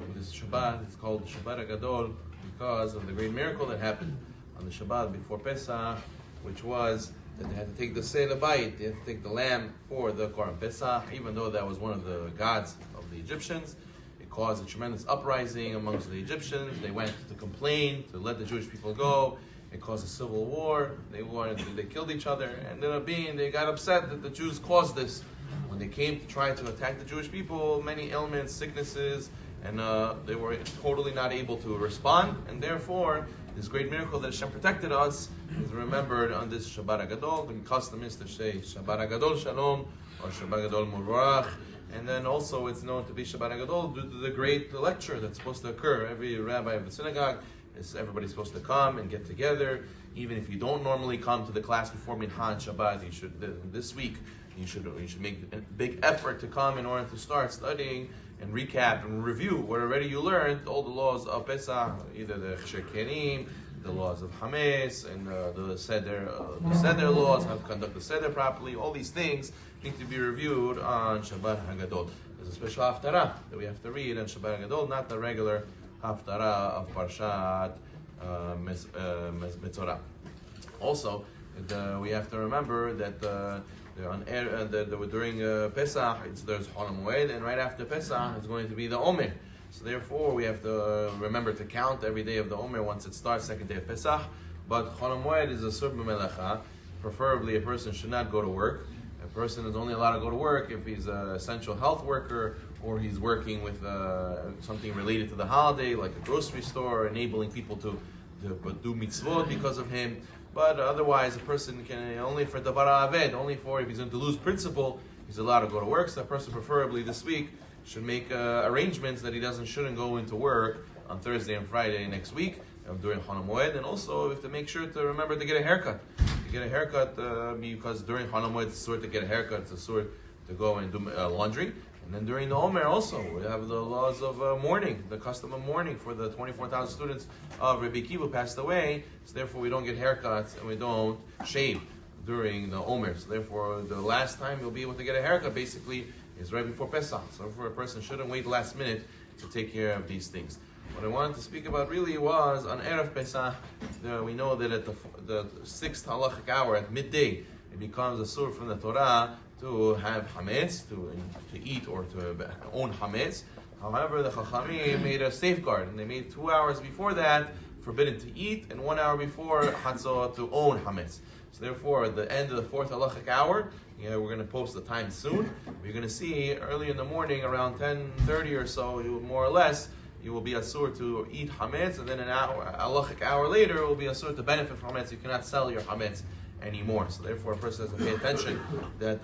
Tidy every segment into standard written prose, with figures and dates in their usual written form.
know this Shabbat, it's called Shabbat Gadol because of the great miracle that happened on the Shabbat before Pesach, which was that they had to take the Seder Bayit, they had to take the lamb for the Korban Pesach, even though that was one of the gods of the Egyptians. It caused a tremendous uprising amongst the Egyptians. They went to complain, to let the Jewish people go. It caused a civil war. They killed each other, and they got upset that the Jews caused this. When they came to try to attack the Jewish people, many ailments, sicknesses, and they were totally not able to respond, and therefore this great miracle that Hashem protected us is remembered on this Shabbat Gadol. The custom is to say Shabbat Gadol Shalom or Shabbat Gadol Mubarach, and then also it's known to be Shabbat Gadol due to the great lecture that's supposed to occur. Every rabbi of the synagogue, everybody's supposed to come and get together. Even if you don't normally come to the class before Mincha and Shabbat, you should this week. You should make a big effort to come in order to start studying and recap and review what already you learned, all the laws of Pesach, either the Chesher Kerim, the laws of Hametz, and the Seder laws, how to conduct the Seder properly. All these things need to be reviewed on Shabbat HaGadol. There's a special haftarah that we have to read on Shabbat HaGadol, not the regular haftarah of Parshat Metzorah. Also, we have to remember that during Pesach, there's Chol HaMoed, and right after Pesach, it's going to be the Omer. So therefore, we have to remember to count every day of the Omer once it starts, second day of Pesach. But Chol HaMoed is a certain melacha. Preferably, a person should not go to work. A person is only allowed to go to work if he's an essential health worker, or he's working with something related to the holiday, like a grocery store, enabling people to do mitzvot because of him. But otherwise, a person can only for davar aved, only for if he's going to lose principle, he's allowed to go to work. So a person, preferably this week, should make arrangements that he shouldn't go into work on Thursday and Friday next week during Chol HaMoed, and also we have to make sure to remember to get a haircut. To get a haircut because during Chol HaMoed it's a sort to get a haircut, it's a sort to go and do laundry. And then during the Omer also, we have the laws of mourning, the custom of mourning for the 24,000 students of Rabbi Kiva passed away. So therefore we don't get haircuts and we don't shave during the Omer. So therefore the last time you'll be able to get a haircut basically is right before Pesach. So for a person shouldn't wait last minute to take care of these things. What I wanted to speak about really was on Erev Pesach, we know that at the 6th halachic hour at midday, it becomes a sur from the Torah to have hametz, to eat or to own hametz. However, the Chachamim made a safeguard, and they made 2 hours before that forbidden to eat, and 1 hour before Hatzah to own hametz. So therefore, at the end of the 4th halachic hour, we're going to post the time soon. We're going to see early in the morning, around 10:30 or so, more or less, you will be asur to eat hametz, and then an hour, halachic hour later, it will be asur to benefit from hametz. You cannot sell your hametz anymore. So therefore, a person has to pay attention that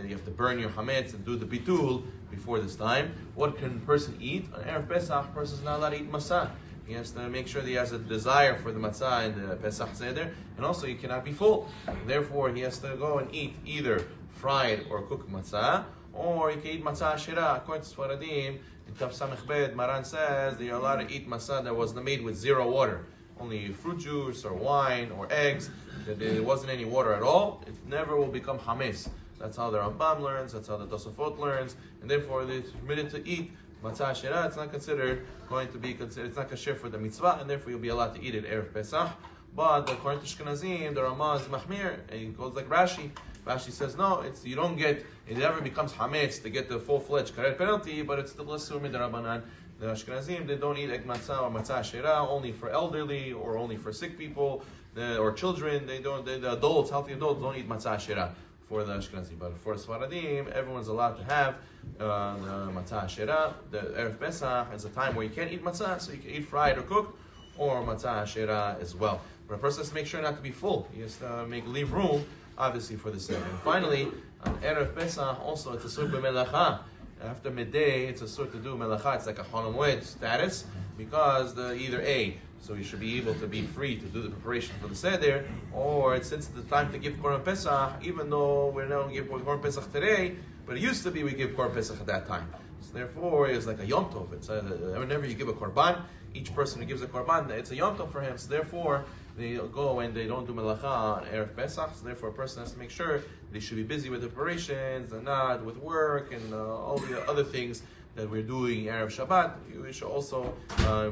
you have to burn your hametz and do the bitul before this time. What can a person eat? On Erev Pesach, a person is not allowed to eat matzah. He has to make sure that he has a desire for the matzah and the Pesach Seder, and also he cannot be full. Therefore, he has to go and eat either fried or cooked matzah, or he can eat matzah shira. According to Sfaradim, in Taf Samech Bet, Maran says that you're allowed to eat matzah that was made with zero water, only fruit juice or wine or eggs. That there wasn't any water at all. It never will become hametz. That's how the Rambam learns. That's how the Tosafot learns, and therefore they're permitted to eat matzah shira. It's not considered. It's not kasher for the mitzvah, and therefore you'll be allowed to eat it Erev Pesach. But according to Ashkenazim, the Ramah is machmir, and he goes like Rashi. Rashi says no, it never becomes hametz to get the full-fledged karet penalty, but it's still asur midrabanan. The Ashkenazim, they don't eat egg matzah or matzah shira, only for elderly or only for sick people or children. The adults, healthy adults, don't eat matzah shira for the Ashkenazim. But for the Sfaradim, everyone's allowed to have the matzah shira. The Erev Pesach is a time where you can't eat matzah, so you can eat fried or cooked, or matzah shira as well. But a person has to make sure not to be full. He has to leave room, obviously, for the Seder. And finally, on Erev Pesach, also it's a sur b'melacha. After midday, it's a sort to do melacha. It's like a Chol HaMoed status, because either A, so you should be able to be free to do the preparation for the Seder, or since it's the time to give Korban Pesach, even though we're not going to give Korban Pesach today, but it used to be we give Korban Pesach at that time. So therefore, it's like a Yom Tov. It's whenever you give a Korban, each person who gives a Korban, it's a Yom Tov for him. So therefore, they go and they don't do melacha on Erev Pesach. So therefore, a person has to make sure they should be busy with the preparations and not with work and all the other things that we're doing Erev Shabbat, you should also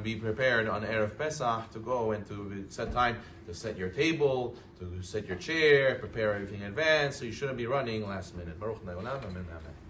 be prepared on Erev Pesach to go and to set time to set your table, to set your chair, prepare everything in advance, so you shouldn't be running last minute. Baruch Ne'olam, amen, amen.